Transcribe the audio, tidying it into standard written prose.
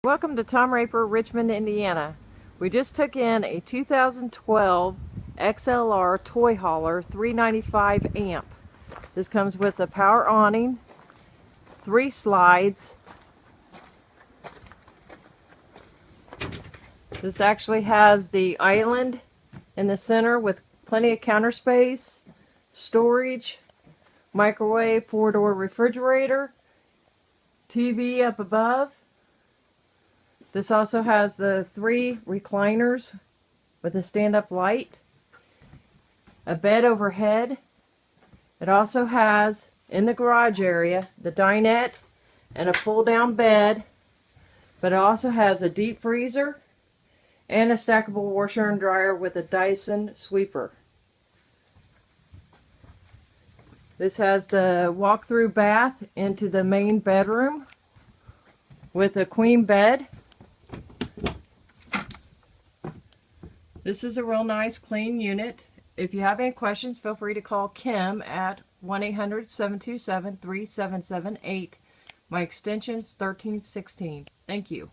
Welcome to Tom Raper, Richmond, Indiana. We just took in a 2012 XLR toy hauler 395 amp. This comes with a power awning, 3 slides. This actually has the island in the center with plenty of counter space, storage, microwave, 4-door refrigerator, TV up above. This also has the 3 recliners with a stand-up light, a bed overhead. It also has, in the garage area, the dinette and a pull-down bed, but it also has a deep freezer and a stackable washer and dryer with a Dyson sweeper. This has the walk-through bath into the main bedroom with a queen bed. This is a real nice, clean unit. If you have any questions, feel free to call Kim at 1-800-727-3778. My extension is 1316. Thank you.